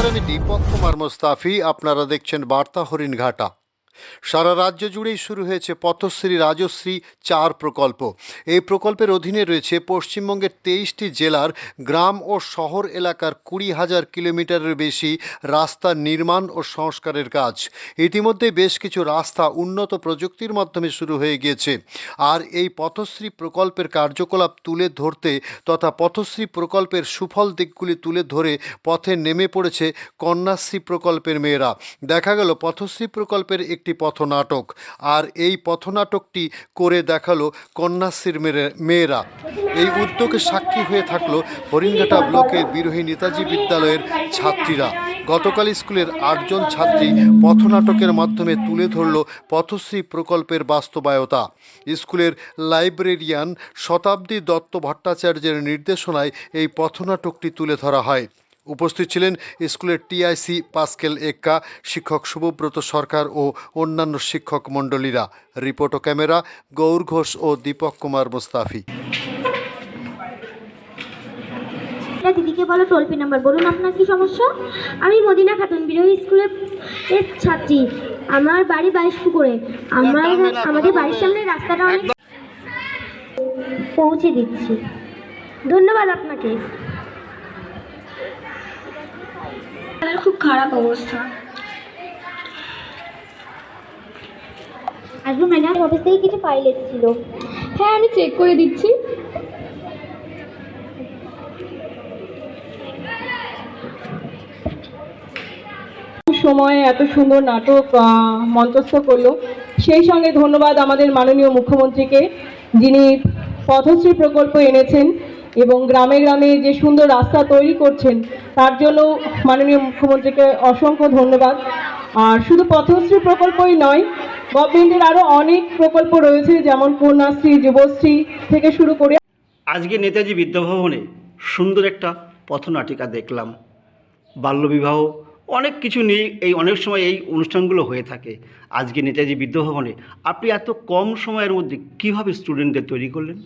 আমি দীপক কুমার মোস্তাফি। আপনারা দেখছেন বার্তা হরিণঘাটা। সারা রাজ্য জুড়েই শুরু হয়েছে পথশ্রী রাজশ্রী 4 প্রকল্প। এই প্রকল্পের অধীনে রয়েছে পশ্চিমবঙ্গের 23টি জেলার গ্রাম ও শহর এলাকার 20,000 কিলোমিটারের বেশি রাস্তা নির্মাণ ও সংস্কারের কাজ। ইতিমধ্যে বেশ কিছু রাস্তা উন্নত প্রযুক্তির মাধ্যমে শুরু হয়ে গিয়েছে। আর এই পথশ্রী প্রকল্পের কার্যকলাপ তুলে ধরতে তথা পথশ্রী প্রকল্পের সুফল দিকগুলি তুলে ধরে পথে নেমে পড়েছে কন্যাশ্রী প্রকল্পের মেয়েরা। দেখা গেল পথশ্রী প্রকল্পের একটি পথনাটক, আর এই পথনাটকটি করে দেখালো কন্যাশ্রীর মেয়েরা। এই উদ্যোগে সাক্ষী হয়ে থাকলো হরিণঘাটা ব্লকের বিরোহী নেতাজি বিদ্যালয়ের ছাত্রীরা। গতকাল স্কুলের 8 জন ছাত্রী পথনাটকের মাধ্যমে তুলে ধরল পথশ্রী প্রকল্পের বাস্তবায়তা। স্কুলের লাইব্রেরিয়ান শতাব্দী দত্ত ভট্টাচার্যের নির্দেশনায় এই পথনাটকটি তুলে ধরা হয়। উপস্থিত ছিলেন স্কুলের টিআইসি পাস্কেল এক্কা, শিক্ষক শুভব্রত সরকার ও অন্যান্য শিক্ষক মণ্ডলীরা। রিপোর্ট ও ক্যামেরা গৌর ঘোষ ও দীপক কুমার মোস্তাফি। দিদিকে বলো টোল ফ্রি নাম্বার। বলুন আপনার কি সমস্যা? আমি মদিনা খাতুন, বিরোহী স্কুলের ছাত্রী। আমার বাড়ি 22 পুকুরে। আমাদের বাড়ির সামনে রাস্তাটা অনেক পৌঁছে দিচ্ছি। ধন্যবাদ আপনাকে। খুব খারাপ অবস্থা। আসবো ম্যাডাম, অফিস থেকে কিছু ফাইল এসেছিল। হ্যাঁ, আমি চেক করে দিচ্ছি। সময়ে এত সুন্দর নাটক মঞ্চস্থ করলো, সেই সঙ্গে ধন্যবাদ আমাদের মাননীয় মুখ্যমন্ত্রীকে, যিনি পথশ্রী প্রকল্প এনেছেন এবং গ্রামে গ্রামে যে সুন্দর রাস্তা তৈরি করছেন, তার জন্য মাননীয় মুখ্যমন্ত্রীকে অসংখ্য ধন্যবাদ। আর শুধু পথশ্রী প্রকল্পই নয়, গভর্নমেন্টের আরও অনেক প্রকল্প রয়েছে, যেমন কন্যাশ্রী, যুবশ্রী থেকে শুরু করে। আজকে নেতাজি বিদ্যাভবনে সুন্দর একটা পথনাটিকা দেখলাম। বাল্যবিবাহ অনেক কিছু নিয়ে অনেক সময় এই অনুষ্ঠানগুলো হয়ে থাকে। আজকে নেতাজি বিদ্যাভবনে আপনি এত কম সময়ের মধ্যে কিভাবে স্টুডেন্টদের তৈরি করলেন?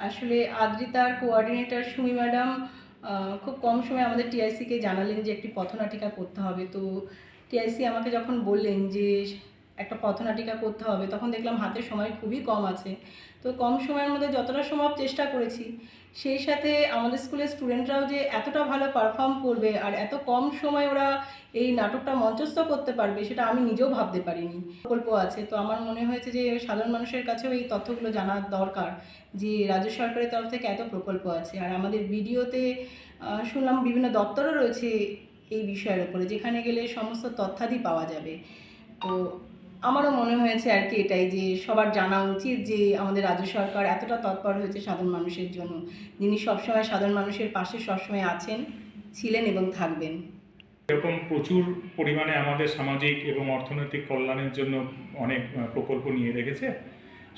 আসলে আদ্রিতার কোঅর্ডিনেটর সুমি ম্যাডাম খুব কম সময়ে আমাদের টিআইসিকে জানালেন যে একটি পথনাটিকা করতে হবে। তো টিআইসি আমাকে যখন বললেন যে একটা পথনাটিকা করতে হবে, তখন দেখলাম হাতে সময় খুবই কম আছে। তো কম সময়ের মধ্যে যতটা সম্ভব চেষ্টা করেছি। সেই সাথে আমাদের স্কুলের স্টুডেন্টরাও যে এতটা ভালো পারফর্ম করবে আর এত কম সময়ে ওরা এই নাটকটা মঞ্চস্থ করতে পারবে, সেটা আমি নিজেও ভাবতে পারিনি। প্রকল্প আছে, তো আমার মনে হয়েছে যে সাধারণ মানুষের কাছেও এই তথ্যগুলো জানা দরকার যে রাজ্য সরকারের তরফ থেকে এত প্রকল্প আছে। আর আমাদের ভিডিওতে শুনলাম বিভিন্ন দপ্তরও রয়েছে এই বিষয়ের উপরে, যেখানে গেলে সমস্ত তথ্যাদি পাওয়া যাবে। তো আমারও মনে হয়েছে আর কি এটাই, যে সবার জানা উচিত যে আমাদের রাজ্য সরকার এতটা তৎপর হয়েছে সাধারণ মানুষের জন্য, যিনি সবসময় সাধারণ মানুষের পাশে সবসময় আছেন, ছিলেন এবং থাকবেন। এরকম প্রচুর পরিমাণে আমাদের সামাজিক এবং অর্থনৈতিক কল্যাণের জন্য অনেক প্রকল্প নিয়ে রেখেছে।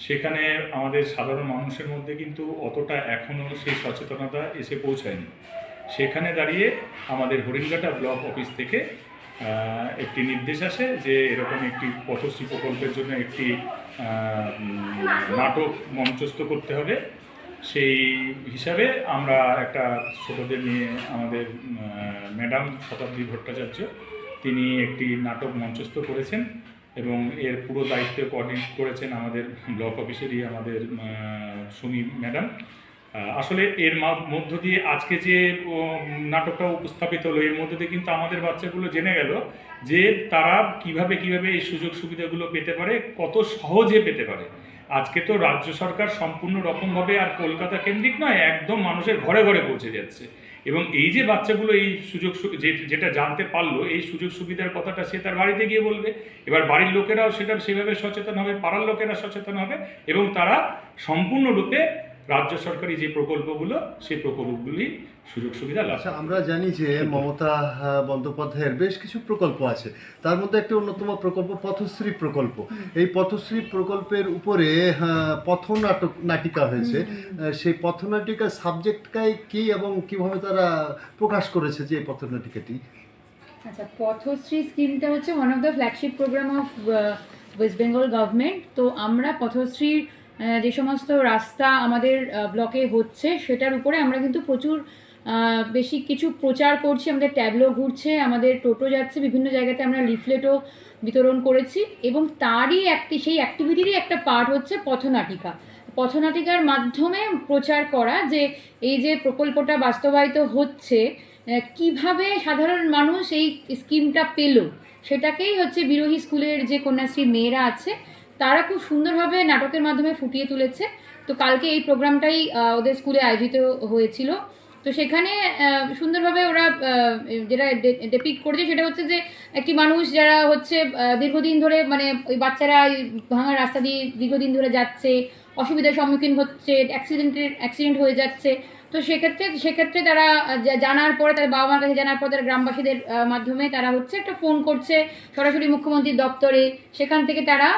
সেখানে আমাদের সাধারণ মানুষের মধ্যে কিন্তু অতটা এখনও সেই সচেতনতা এসে পৌঁছায়নি। সেখানে দাঁড়িয়ে আমাদের হরিণঘাটা ব্লক অফিস থেকে একটি নির্দেশ আসে যে এরকম একটি পথশ্রী প্রকল্পের জন্য একটি নাটক মঞ্চস্থ করতে হবে। সেই হিসাবে আমরা একটা ছোটদের নিয়ে আমাদের ম্যাডাম শতাব্দী ভট্টাচার্য, তিনি একটি নাটক মঞ্চস্থ করেছেন এবং এর পুরো দায়িত্ব কোঅর্ডিনেট করেছেন আমাদের ব্লক অফিসেরই আমাদের সুমি ম্যাডাম। আসলে এর মধ্য দিয়ে আজকে যে নাটকটা উপস্থাপিত হলো, এর মধ্যে দিয়ে কিন্তু আমাদের বাচ্চাগুলো জেনে গেল যে তারা কিভাবে এই সুযোগ সুবিধাগুলো পেতে পারে, কত সহজে পেতে পারে। আজকে তো রাজ্য সরকার সম্পূর্ণ রকমভাবে আর কলকাতা কেন্দ্রিক নয়, একদম মানুষের ঘরে ঘরে পৌঁছে যাচ্ছে। এবং এই যে বাচ্চাগুলো এই সুযোগ যেটা জানতে পারলো, এই সুযোগ সুবিধার কথাটা সে তার বাড়িতে গিয়ে বলবে। এবার বাড়ির লোকেরাও সেটা সেভাবে সচেতন হবে, পাড়ার লোকেরা সচেতন হবে এবং তারা সম্পূর্ণরূপে রাজ্য সরকারি যে প্রকল্পগুলো, সেই প্রকল্পগুলি সুযোগ সুবিধা লাভ। আচ্ছা, আমরা জানি যে মমতা বন্দ্যোপাধ্যায়ের বেশ কিছু প্রকল্প আছে, তার মধ্যে একটি অন্যতম প্রকল্প পথশ্রী প্রকল্প। এই পথশ্রী প্রকল্পের উপরে নাটিকা হয়েছে। সেই পথনাটিকার সাবজেক্টটাই কি এবং কিভাবে তারা প্রকাশ করেছে যে এই পথনাটিকাটি? আচ্ছা, পথশ্রী স্কিমটা হচ্ছে one of the flagship programme of West Bengal government. তো আমরা পথশ্রীর যে সমস্ত রাস্তা আমাদের ব্লকে হচ্ছে, সেটার উপরে আমরা কিন্তু প্রচুর বেশি কিছু প্রচার করছি, আমাদের ট্যাবলো ঘুরছে, আমাদের টোটো যাচ্ছে, বিভিন্ন জায়গাতে আমরা লিফলেটও বিতরণ করেছি এবং তারই সেই অ্যাক্টিভিটিরই একটা পার্ট হচ্ছে পথনাটিকা। পথনাটিকার মাধ্যমে প্রচার করা যে এই যে প্রকল্পটা বাস্তবায়িত হচ্ছে, কিভাবে সাধারণ মানুষ এই স্কিমটা পেল, সেটাকেই হচ্ছে বিরোহী স্কুলের যে কন্যাশ্রী মেয়েরা আছে তারা খুব সুন্দরভাবে নাটকের মাধ্যমে ফুটিয়ে তুলেছে। তো কালকে এই প্রোগ্রামটাই ওদের স্কুলে আয়োজিত হয়েছিল। তো সেখানে সুন্দরভাবে ওরা যেটা ডেপিক্ট করেছে সেটা হচ্ছে যে একটি মানুষ যারা হচ্ছে দীর্ঘদিন ধরে মানে ওই বাচ্চারা ভাঙা রাস্তা দিয়ে দীর্ঘদিন ধরে যাচ্ছে, অসুবিধার সম্মুখীন হচ্ছে, অ্যাক্সিডেন্ট হয়ে যাচ্ছে। তো সেক্ষেত্রে তারা জানার পরে তার বাবা মার কাছে জানার পর তারা গ্রামবাসীদের মাধ্যমে তারা হচ্ছে একটা ফোন করছে সরাসরি মুখ্যমন্ত্রীর দপ্তরে। সেখান থেকে তারা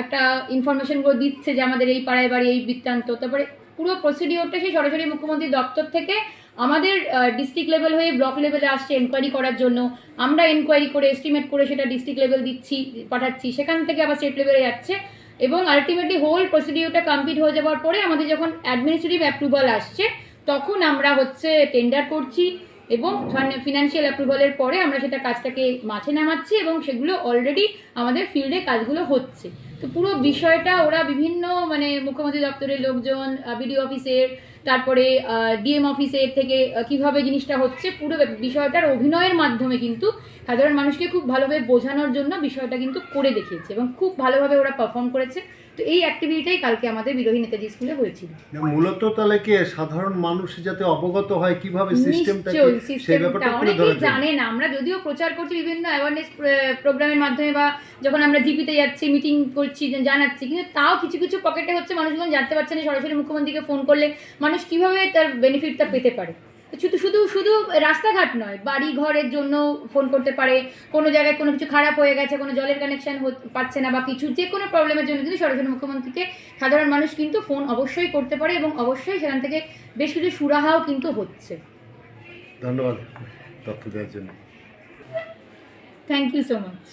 একটা ইনফরমেশনগুলো দিচ্ছে যে আমাদের এই পাড়ায় বাড়ি এই বৃত্তান্ত। তারপরে পুরো প্রসিডিওরটা সেই সরাসরি মুখ্যমন্ত্রীর দপ্তর থেকে আমাদের ডিস্ট্রিক্ট লেভেল হয়ে ব্লক লেভেলে আসছে এনকোয়ারি করার জন্য। আমরা এনকোয়ারি করে এস্টিমেট করে সেটা ডিস্ট্রিক্ট লেভেল পাঠাচ্ছি, সেখান থেকে আবার স্টেট লেভেলে যাচ্ছে এবং আলটিমেটলি হোল প্রসিডিওরটা কমপ্লিট হয়ে যাওয়ার পরে আমাদের যখন অ্যাডমিনিস্ট্রেটিভ অ্যাপ্রুভাল আসছে তখন আমরা হচ্ছে টেন্ডার করছি এবং ফিনান্সিয়াল অ্যাপ্রুভালের পরে আমরা সেটা কাজটাকে মাঠে নামাচ্ছি এবং সেগুলো অলরেডি আমাদের ফিল্ডে কাজগুলো হচ্ছে। তো পুরো বিষয়টা ওরা বিভিন্ন মানে মুখ্যমন্ত্রী দপ্তরের লোকজন, বিডিও অফিসের, তারপরে ডিএম অফিসের থেকে কিভাবে জিনিসটা হচ্ছে পুরো বিষয়টার অভিনয়ের মাধ্যমে কিন্তু সাধারণ মানুষকে খুব ভালোভাবে বোঝানোর জন্য বিষয়টা কিন্তু করে দেখিয়েছে এবং খুব ভালোভাবে ওরা পারফর্ম করেছে। তো এই অ্যাক্টিভিটিটাই কালকে আমাদের বিরোহী নেতাজি স্কুলে হয়েছিল। মূলত তাহলে কি সাধারণ মানুষ যাতে অবগত হয় কিভাবে সিস্টেমটা, সেই ব্যাপারটা তুলে অনেকেই ধরা যায়। জানে না। আমরা যদিও প্রচার করছি বিভিন্ন অ্যাওয়ারনেস প্রোগ্রামের মাধ্যমে বা যখন আমরা জিপিতে যাচ্ছি মিটিং করছি জানাচ্ছি, কিন্তু তাও কিছু কিছু পকেটে হচ্ছে মানুষজন জানতে পারছে না সরাসরি মুখ্যমন্ত্রীকে ফোন করলে মানুষ কিভাবে তার বেনিফিটটা পেতে পারে। শুধু রাস্তাঘাট নয়, বাড়ি ঘরের জন্য ফোন করতে পারে, কোনো জায়গায় কোনো কিছু খারাপ হয়ে গেছে, কোনো জলের কানেকশন পাচ্ছে না বা কিছু যে কোনো প্রবলেমের জন্য কিন্তু সরাসরি মুখ্যমন্ত্রীকে সাধারণ মানুষ কিন্তু ফোন অবশ্যই করতে পারে এবং অবশ্যই সেখান থেকে বেশ কিছু সুরাহাও কিন্তু হচ্ছে। ধন্যবাদ তথ্য দেওয়ার জন্য। Thank you so much.